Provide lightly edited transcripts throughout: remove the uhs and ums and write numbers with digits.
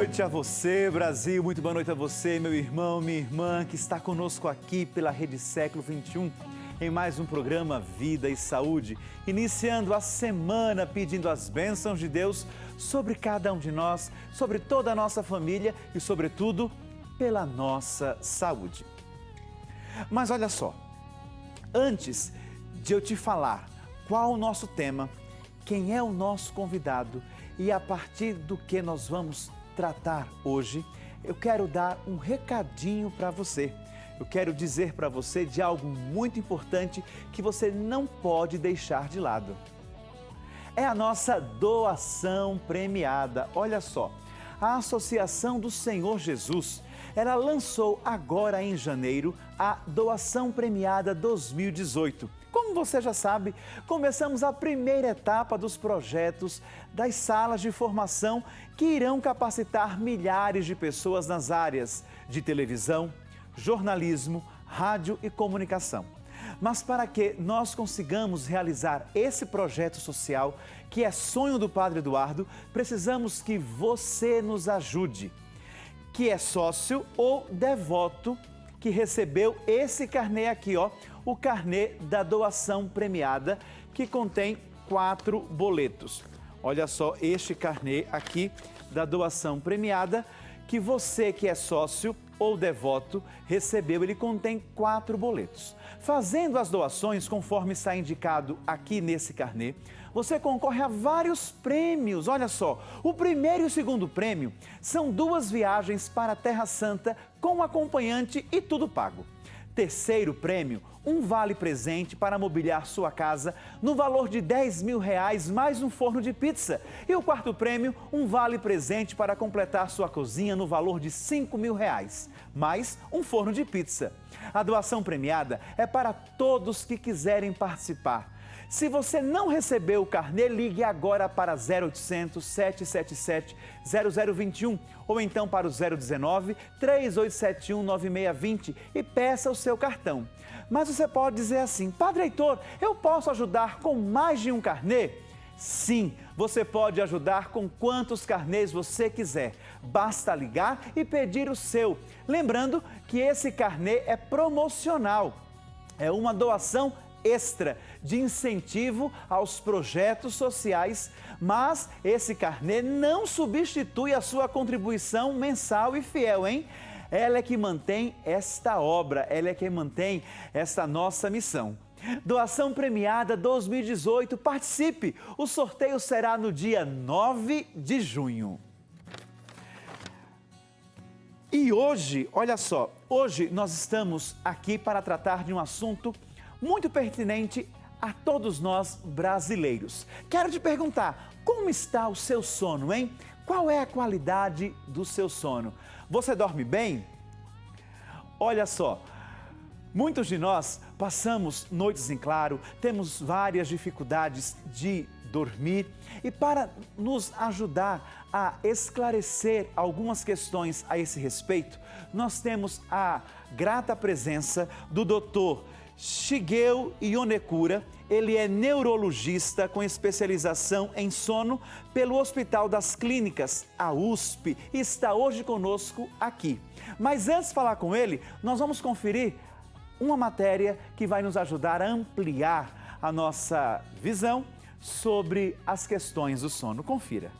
noite a você, Brasil. Muito boa noite a você, meu irmão, minha irmã, que está conosco aqui pela Rede Século XXI, em mais um programa Vida e Saúde, iniciando a semana pedindo as bênçãos de Deus sobre cada um de nós, sobre toda a nossa família e, sobretudo, pela nossa saúde. Mas olha só, antes de eu te falar qual o nosso tema, quem é o nosso convidado e a partir do que nós vamos tratar hoje, eu quero dar um recadinho para você. Eu quero dizer para você de algo muito importante que você não pode deixar de lado. É a nossa doação premiada. Olha só, a Associação do Senhor Jesus, ela lançou agora em janeiro a Doação Premiada 2018. Como você já sabe, começamos a primeira etapa dos projetos das salas de formação que irão capacitar milhares de pessoas nas áreas de televisão, jornalismo, rádio e comunicação. Mas para que nós consigamos realizar esse projeto social, que é sonho do Padre Eduardo, precisamos que você nos ajude, que é sócio ou devoto, que recebeu esse carnê aqui, ó, o carnê da doação premiada, que contém 4 boletos. Olha só este carnê aqui da doação premiada, que você que é sócio ou devoto recebeu, ele contém 4 boletos. Fazendo as doações conforme está indicado aqui nesse carnê, você concorre a vários prêmios. Olha só, o primeiro e o segundo prêmio são 2 viagens para a Terra Santa com acompanhante e tudo pago. Terceiro prêmio, um vale-presente para mobiliar sua casa no valor de R$10.000 mais um forno de pizza. E o quarto prêmio, um vale-presente para completar sua cozinha no valor de R$5.000 mais um forno de pizza. A doação premiada é para todos que quiserem participar. Se você não recebeu o carnê, ligue agora para 0800 777 0021 ou então para o 019 3871 9620 e peça o seu cartão. Mas você pode dizer assim: Padre Heitor, eu posso ajudar com mais de um carnê? Sim, você pode ajudar com quantos carnês você quiser. Basta ligar e pedir o seu. Lembrando que esse carnê é promocional. É uma doação extra de incentivo aos projetos sociais, mas esse carnê não substitui a sua contribuição mensal e fiel, hein? Ela é que mantém esta obra, ela é que mantém esta nossa missão. Doação Premiada 2018, participe! O sorteio será no dia 9 de junho. E hoje, olha só, hoje nós estamos aqui para tratar de um assunto muito pertinente a todos nós brasileiros. Quero te perguntar, como está o seu sono, hein? Qual é a qualidade do seu sono? Você dorme bem? Olha só, muitos de nós passamos noites em claro, temos várias dificuldades de dormir e para nos ajudar a esclarecer algumas questões a esse respeito, nós temos a grata presença do Dr. Shigeo Yonekura. Ele é neurologista com especialização em sono pelo Hospital das Clínicas, a USP, e está hoje conosco aqui. Mas antes de falar com ele, nós vamos conferir uma matéria que vai nos ajudar a ampliar a nossa visão sobre as questões do sono. Confira.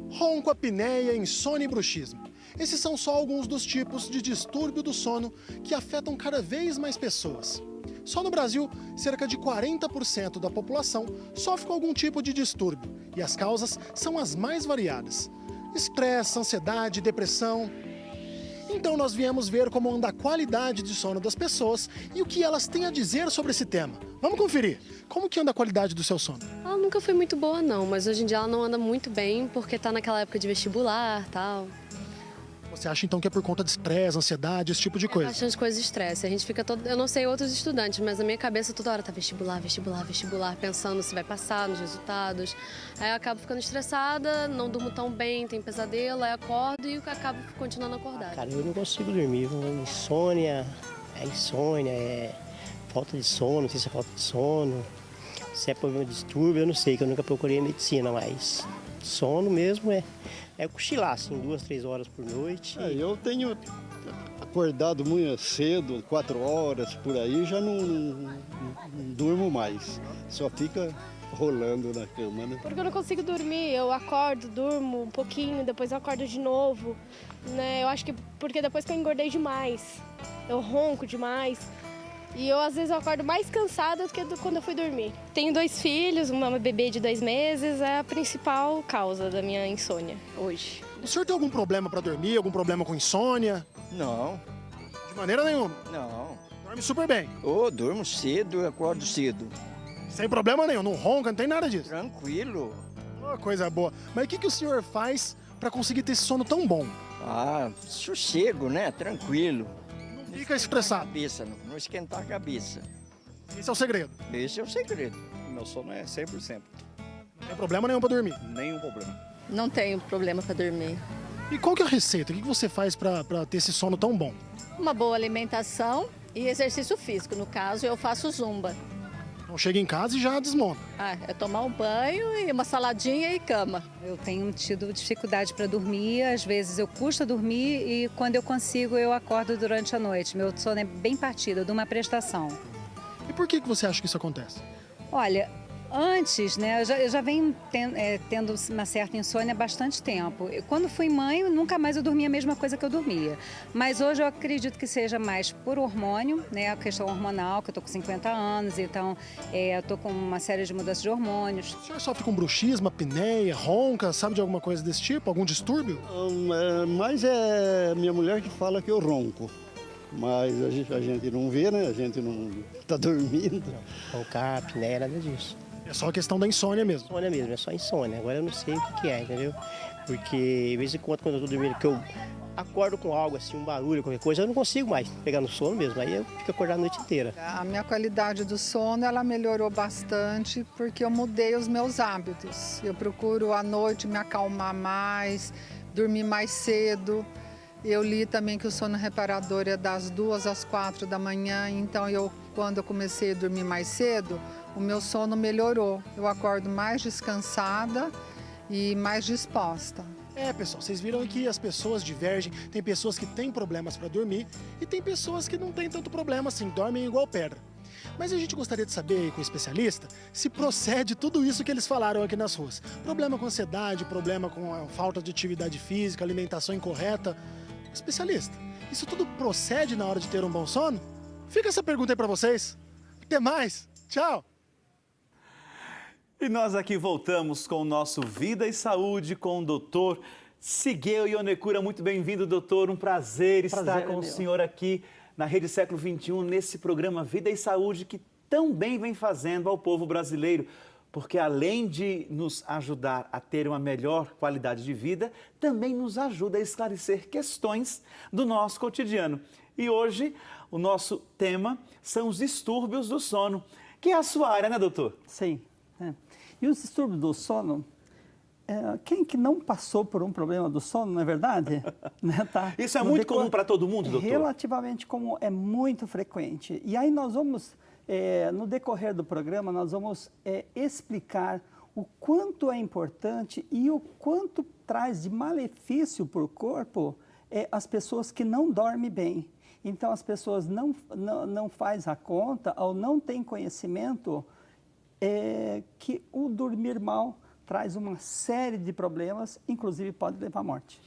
Ronco, apneia, insônia e bruxismo. Esses são só alguns dos tipos de distúrbio do sono que afetam cada vez mais pessoas. Só no Brasil, cerca de 40% da população sofre com algum tipo de distúrbio e as causas são as mais variadas: estresse, ansiedade, depressão. Então nós viemos ver como anda a qualidade de sono das pessoas e o que elas têm a dizer sobre esse tema. Vamos conferir. Como que anda a qualidade do seu sono? Ela nunca foi muito boa não, mas hoje em dia ela não anda muito bem porque tá naquela época de vestibular e tal. Você acha então que é por conta de estresse, ansiedade, esse tipo de coisa? Bastante coisa de estresse. A gente fica todo... Eu não sei outros estudantes, mas a minha cabeça toda hora tá vestibular, vestibular, vestibular, pensando se vai passar nos resultados. Aí eu acabo ficando estressada, não durmo tão bem, tenho pesadelo, aí acordo e acabo continuando acordada. Cara, eu não consigo dormir, insônia, é falta de sono, não sei se é falta de sono, se é problema de distúrbio, eu não sei, que eu nunca procurei a medicina, mas Sono mesmo é cochilar, assim, 2, 3 horas por noite. Eu tenho acordado muito cedo, 4 horas por aí, já não durmo mais. Só fica rolando na cama, né? Porque eu não consigo dormir, eu acordo, durmo um pouquinho, depois eu acordo de novo, né? Eu acho que porque depois que eu engordei demais, eu ronco demais. E eu, às vezes, eu acordo mais cansada do que quando eu fui dormir. Tenho 2 filhos, uma bebê de 2 meses, é a principal causa da minha insônia hoje. O senhor tem algum problema para dormir, algum problema com insônia? Não, De maneira nenhuma. não. Dorme super bem. Durmo cedo e acordo cedo. Sem problema nenhum, não ronca, não tem nada disso. Tranquilo. Oh, coisa boa. Mas o que o senhor faz para conseguir ter esse sono tão bom? Sossego, né? Tranquilo. Não fica estressado. Cabeça, não esquentar a cabeça. Esse é o segredo. Esse é o segredo. Meu sono é 100%. Não tem problema nenhum para dormir. Nenhum problema. Não tenho problema para dormir. E qual que é a receita? O que você faz para ter esse sono tão bom? Uma boa alimentação e exercício físico. No caso, eu faço zumba. Então chega em casa e já desmonta. É tomar um banho e uma saladinha e cama. Eu tenho tido dificuldade para dormir, às vezes eu custo dormir e quando eu consigo eu acordo durante a noite. Meu sono é bem partido, eu dou uma prestação. E por que você acha que isso acontece? Olha, antes, né, eu já venho tendo uma certa insônia há bastante tempo. Quando fui mãe, nunca mais eu dormia a mesma coisa que eu dormia. Mas hoje eu acredito que seja mais por hormônio, né, a questão hormonal, que eu tô com 50 anos, então eu tô com uma série de mudanças de hormônios. O senhor sofre com bruxismo, apneia, ronca, sabe de alguma coisa desse tipo? Algum distúrbio? Mas é minha mulher que fala que eu ronco. Mas a gente não vê, né? A gente não tá dormindo. Roncar, apneia, nada disso. É só a questão da insônia mesmo. Insônia mesmo, é só insônia. Agora eu não sei o que é, entendeu? Porque, de vez em quando eu tô dormindo, que eu acordo com algo assim, um barulho, qualquer coisa, eu não consigo mais pegar no sono mesmo. Aí eu fico acordado a noite inteira. A minha qualidade do sono, ela melhorou bastante porque eu mudei os meus hábitos. Eu procuro à noite me acalmar mais, dormir mais cedo. Eu li também que o sono reparador é das 2 às 4 da manhã, então quando eu comecei a dormir mais cedo, o meu sono melhorou. Eu acordo mais descansada e mais disposta. Pessoal, vocês viram que as pessoas divergem. Tem pessoas que têm problemas para dormir e tem pessoas que não têm tanto problema assim, dormem igual pedra. Mas a gente gostaria de saber aí com o especialista se procede tudo isso que eles falaram aqui nas ruas. Problema com ansiedade, problema com a falta de atividade física, alimentação incorreta. Especialista, isso tudo procede na hora de ter um bom sono? Fica essa pergunta aí para vocês. Até mais. Tchau. E nós aqui voltamos com o nosso Vida e Saúde com o doutor Shigeo Yonekura. Muito bem-vindo, doutor. Um prazer estar com o senhor aqui na Rede Século XXI, nesse programa Vida e Saúde, que tão bem vem fazendo ao povo brasileiro. Porque além de nos ajudar a ter uma melhor qualidade de vida, também nos ajuda a esclarecer questões do nosso cotidiano. E hoje o nosso tema são os distúrbios do sono, que é a sua área, né, doutor? Sim. E os distúrbios do sono, quem que não passou por um problema do sono, não é verdade? Né, tá? Isso é muito comum para todo mundo, doutor? Relativamente comum, é muito frequente. E aí nós vamos... no decorrer do programa, nós vamos explicar o quanto é importante e o quanto traz de malefício para o corpo as pessoas que não dormem bem. Então, as pessoas não fazem a conta ou não têm conhecimento que o dormir mal traz uma série de problemas, inclusive pode levar à morte.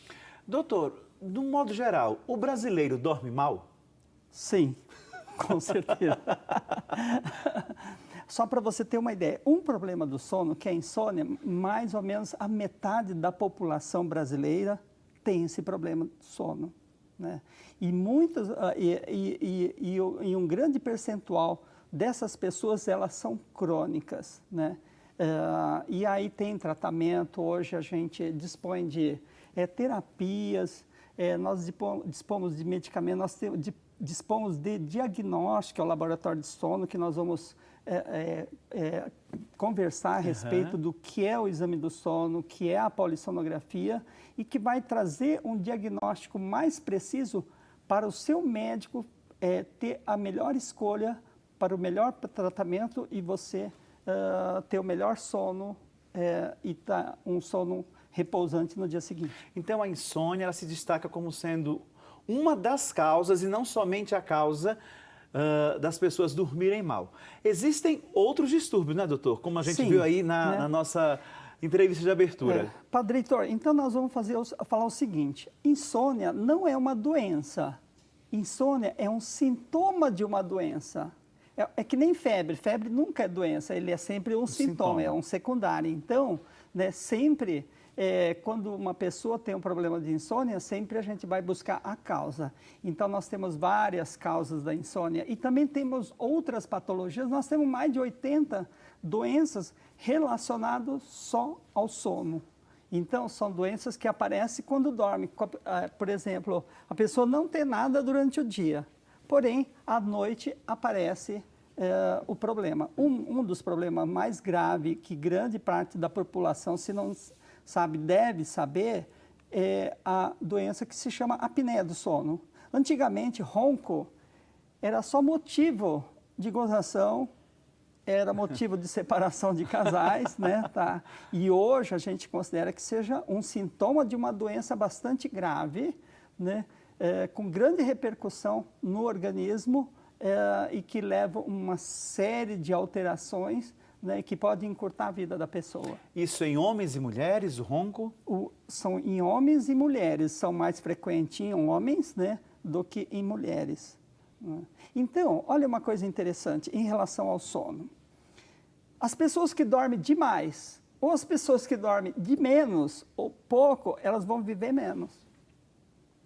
Doutor, de um modo geral, o brasileiro dorme mal? Sim. Com certeza. Só para você ter uma ideia, um problema do sono, que é a insônia, mais ou menos a metade da população brasileira tem esse problema do sono, né? E muitas e um grande percentual dessas pessoas, elas são crônicas, né? E aí tem tratamento. Hoje a gente dispõe de terapias, nós dispomos de medicamentos, nós dispomos de diagnóstico ao laboratório de sono, que nós vamos conversar a respeito do que é o exame do sono, o que é a polissonografia, e que vai trazer um diagnóstico mais preciso para o seu médico ter a melhor escolha para o melhor tratamento e você ter o melhor sono e tá um sono repousante no dia seguinte. Então a insônia ela se destaca como sendo uma das causas e não somente a causa das pessoas dormirem mal. Existem outros distúrbios, né, doutor? Como a gente viu aí na nossa entrevista de abertura. Padre Heitor, então nós vamos falar o seguinte, insônia não é uma doença, insônia é um sintoma de uma doença. É que nem febre, febre nunca é doença, ele é sempre um sintoma, é um secundário. Então, né, sempre, quando uma pessoa tem um problema de insônia, sempre a gente vai buscar a causa. Então, nós temos várias causas da insônia e também temos outras patologias, nós temos mais de 80 doenças relacionadas só ao sono. Então, são doenças que aparecem quando dorme. Por exemplo, a pessoa não tem nada durante o dia, porém, à noite aparece o problema. Um dos problemas mais graves que grande parte da população, se não sabe, deve saber, é a doença que se chama apneia do sono. Antigamente, ronco era só motivo de gozação, era motivo de separação de casais, né? Tá? E hoje a gente considera que seja um sintoma de uma doença bastante grave, né? Com grande repercussão no organismo e que leva uma série de alterações, né, que pode encurtar a vida da pessoa. Isso em homens e mulheres, o ronco? São em homens e mulheres, são mais frequentes em homens, né, do que em mulheres. Então, olha uma coisa interessante em relação ao sono. As pessoas que dormem demais ou as pessoas que dormem de menos ou pouco, elas vão viver menos.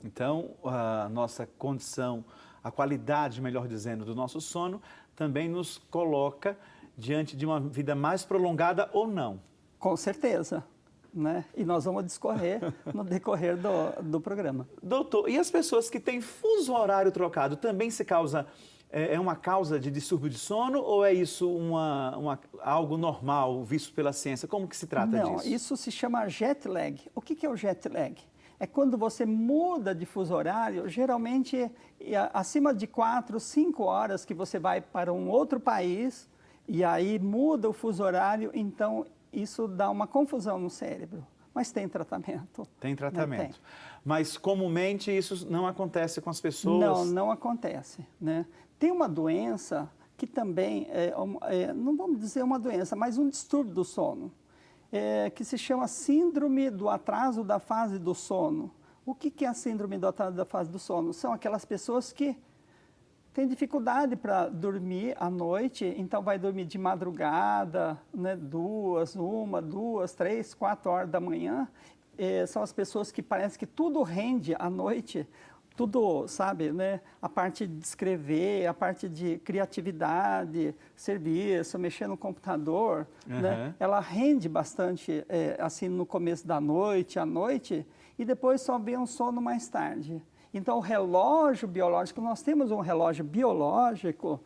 Então, a nossa condição, a qualidade, melhor dizendo, do nosso sono também nos coloca diante de uma vida mais prolongada ou não? Com certeza, né? E nós vamos discorrer no decorrer do programa. Doutor, e as pessoas que têm fuso horário trocado, também se causa, é uma causa de distúrbio de sono ou é isso algo normal, visto pela ciência? Como que se trata disso? Não, isso se chama jet lag. O que é o jet lag? É quando você muda de fuso horário, geralmente acima de 4, 5 horas que você vai para um outro país e aí muda o fuso horário, então isso dá uma confusão no cérebro. Mas tem tratamento. Tem tratamento. Tem. Mas comumente isso não acontece com as pessoas? Não, não acontece, né? Tem uma doença que também, não vamos dizer uma doença, mas um distúrbio do sono. Que se chama síndrome do atraso da fase do sono. O que é a síndrome do atraso da fase do sono? São aquelas pessoas que têm dificuldade para dormir à noite, então vai dormir de madrugada, né, 2, 3, 4 horas da manhã. São as pessoas que parece que tudo rende à noite, tudo, sabe, né? A parte de escrever, a parte de criatividade, serviço, mexer no computador, né? Ela rende bastante, assim, no começo da noite, à noite, e depois só vem um sono mais tarde. Então, o relógio biológico, nós temos um relógio biológico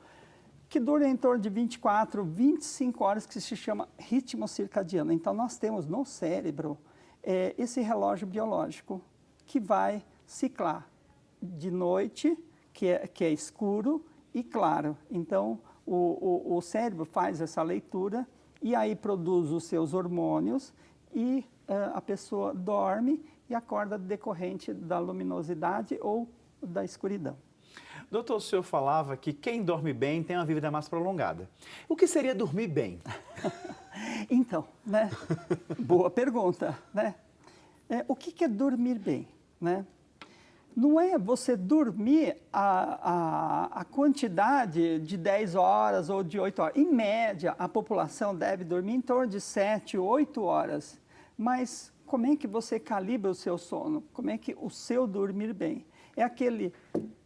que dura em torno de 24, 25 horas, que se chama ritmo circadiano. Então, nós temos no cérebro esse relógio biológico que vai ciclar de noite, que é escuro, e claro. Então, o cérebro faz essa leitura e aí produz os seus hormônios e a pessoa dorme e acorda decorrente da luminosidade ou da escuridão. Doutor, o senhor falava que quem dorme bem tem uma vida mais prolongada. O que seria dormir bem? Então, né? Boa pergunta, né? O que é dormir bem, né? Não é você dormir a quantidade de 10 horas ou de 8 horas. Em média, a população deve dormir em torno de 7, 8 horas. Mas como é que você calibra o seu sono? Como é que o seu dormir bem? É aquele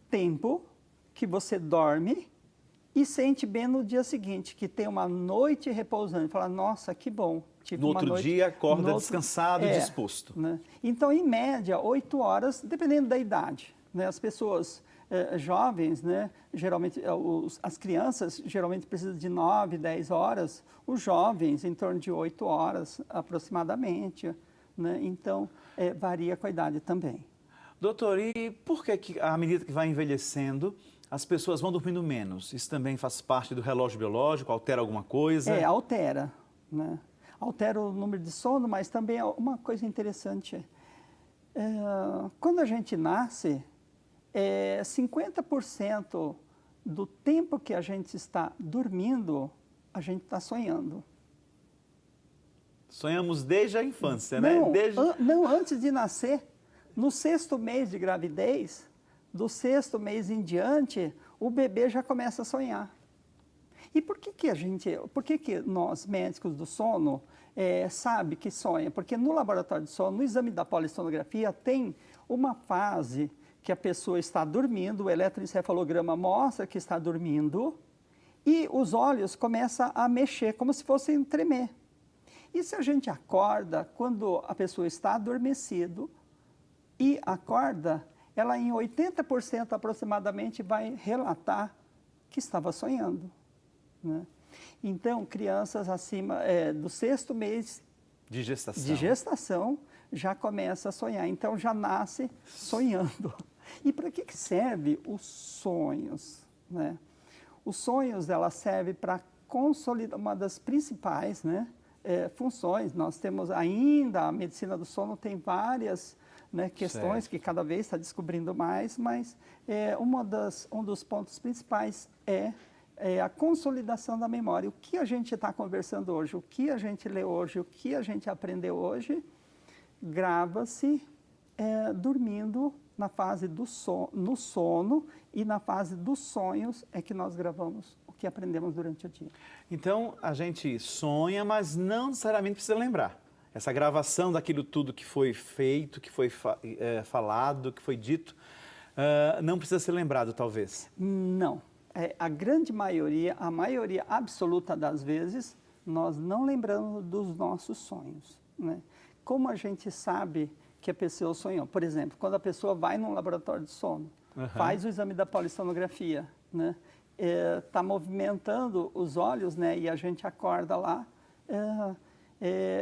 tempo que você dorme e sente bem no dia seguinte, que tem uma noite repousante. Fala, nossa, que bom. No outro dia, acorda descansado e disposto. Né? Então, em média, 8 horas, dependendo da idade. Né? As pessoas jovens, né? Geralmente, as crianças geralmente precisam de 9, 10 horas. Os jovens, em torno de 8 horas, aproximadamente. Né? Então, varia com a idade também. Doutor, e por que à medida que vai envelhecendo, as pessoas vão dormindo menos? Isso também faz parte do relógio biológico? Altera alguma coisa? Altera, né? altera o número de sono, mas também uma coisa interessante, quando a gente nasce, 50% do tempo que a gente está dormindo, a gente está sonhando. Sonhamos desde a infância, né? Não, antes de nascer. No 6º mês de gravidez, do 6º mês em diante, o bebê já começa a sonhar. E por que nós, médicos do sono, sabe que sonha? Porque no laboratório de sono, no exame da polissonografia, tem uma fase que a pessoa está dormindo, o eletroencefalograma mostra que está dormindo, e os olhos começam a mexer, como se fossem tremer. E se a gente acorda, quando a pessoa está adormecido e acorda, ela em 80% aproximadamente vai relatar que estava sonhando, né? Então, crianças acima do 6º mês de gestação já começa a sonhar, então já nasce sonhando. E para que serve os sonhos, né? Os sonhos, ela serve para consolidar uma das principais, né, funções. Nós temos ainda, a medicina do sono tem várias, né, questões que cada vez está descobrindo mais, mas um dos pontos principais é a consolidação da memória. O que a gente está conversando hoje, o que a gente lê hoje, o que a gente aprendeu hoje, grava-se dormindo na fase no sono, e na fase dos sonhos é que nós gravamos o que aprendemos durante o dia. Então, a gente sonha, mas não necessariamente precisa lembrar. Essa gravação daquilo tudo que foi feito, que foi falado, que foi dito, não precisa ser lembrado, talvez? Não. A grande maioria, a maioria absoluta das vezes, nós não lembramos dos nossos sonhos, né? Como a gente sabe que a pessoa sonhou? Por exemplo, quando a pessoa vai num laboratório de sono, faz o exame da polissonografia, né? Está movimentando os olhos, né? E a gente acorda lá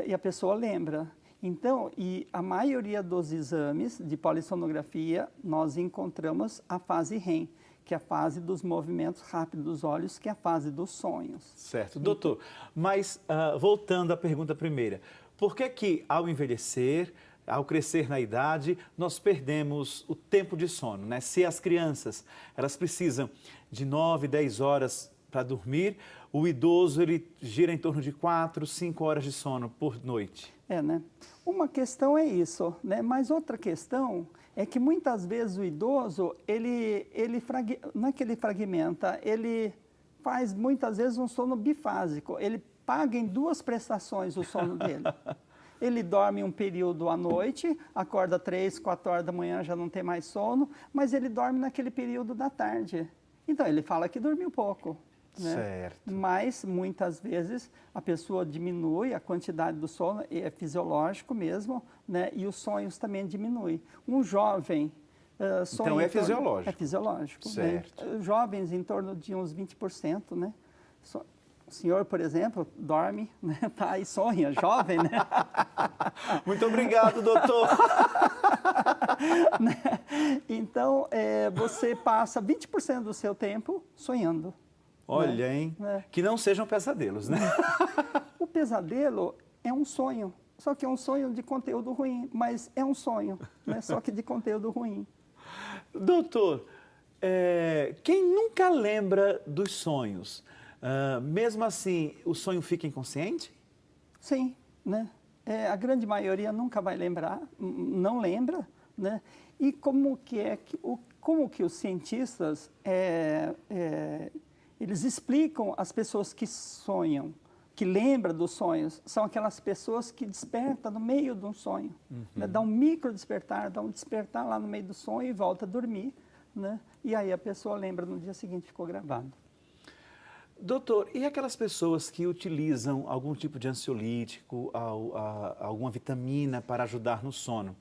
e a pessoa lembra. Então, e a maioria dos exames de polissonografia, nós encontramos a fase REM, que é a fase dos movimentos rápidos dos olhos, que é a fase dos sonhos. Certo. Doutor, mas voltando à pergunta primeira, por que ao envelhecer, ao crescer na idade, nós perdemos o tempo de sono, né? Se as crianças, elas precisam de 9, 10 horas para dormir, o idoso, ele gira em torno de 4, 5 horas de sono por noite. Né? Uma questão é isso, né? Mas outra questão é que muitas vezes o idoso, não é que ele fragmenta, ele faz muitas vezes um sono bifásico, ele paga em 2 prestações o sono dele. Ele dorme um período à noite, acorda 3, 4 horas da manhã, já não tem mais sono, mas ele dorme naquele período da tarde. Então, ele fala que dormiu pouco, né? Certo. Mas, muitas vezes, a pessoa diminui a quantidade do sono, é fisiológico mesmo, né? E os sonhos também diminuem. Um jovem sonha... Então, é fisiológico. É fisiológico. Certo. Né? Jovens, em torno de uns 20%, né? O senhor, por exemplo, dorme, né? Tá, e sonha, jovem, né? Muito obrigado, doutor. Então, você passa 20% do seu tempo sonhando. Olha, né? Hein? Que não sejam pesadelos, né? O pesadelo é um sonho, só que é um sonho de conteúdo ruim, mas é um sonho, né? Só que de conteúdo ruim. Doutor, quem nunca lembra dos sonhos, mesmo assim, o sonho fica inconsciente? Sim, né? A grande maioria nunca vai lembrar, não lembra, né? E como que os cientistas eles explicam as pessoas que sonham, que lembram dos sonhos, são aquelas pessoas que despertam no meio de um sonho, né? Dá um micro despertar, dá um despertar lá no meio do sonho e volta a dormir, né? E aí a pessoa lembra no dia seguinte, ficou gravado. Doutor, e aquelas pessoas que utilizam algum tipo de ansiolítico, alguma vitamina para ajudar no sono,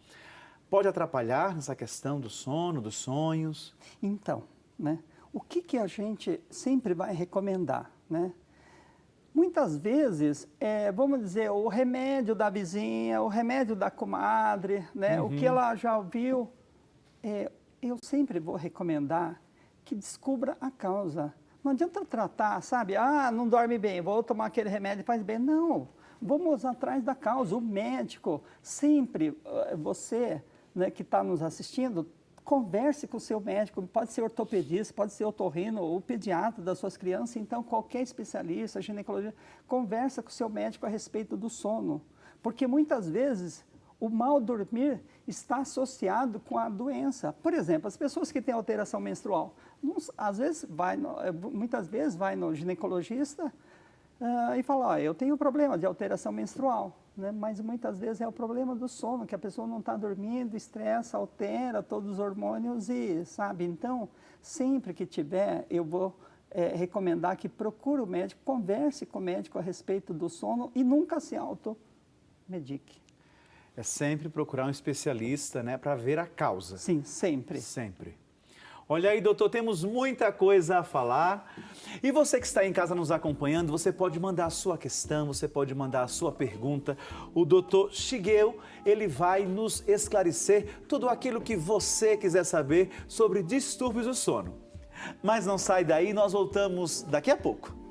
pode atrapalhar nessa questão do sono, dos sonhos? Então, né, o que a gente sempre vai recomendar, né? Muitas vezes, vamos dizer, o remédio da vizinha, o remédio da comadre, né, o que ela já ouviu, eu sempre vou recomendar que descubra a causa. Não adianta tratar, sabe? Não dorme bem, vou tomar aquele remédio e faz bem. Não, vamos atrás da causa. O médico, sempre, você, né, que está nos assistindo, converse com o seu médico, pode ser ortopedista, pode ser otorrino ou pediatra das suas crianças, então qualquer especialista, ginecologista, conversa com o seu médico a respeito do sono, porque muitas vezes o mal dormir está associado com a doença. Por exemplo, as pessoas que têm alteração menstrual, muitas vezes vai no ginecologista e fala, eu tenho problema de alteração menstrual, né? Mas muitas vezes é o problema do sono, que a pessoa não está dormindo, estressa, altera todos os hormônios e, sabe? Então, sempre que tiver, eu vou recomendar que procure o médico, converse com o médico a respeito do sono e nunca se automedique. É sempre procurar um especialista, né, para ver a causa. Sim, sempre. Sempre. Olha aí, doutor, temos muita coisa a falar. E você que está em casa nos acompanhando, você pode mandar a sua questão, você pode mandar a sua pergunta. O doutor Shigeo, ele vai nos esclarecer tudo aquilo que você quiser saber sobre distúrbios do sono. Mas não sai daí, nós voltamos daqui a pouco.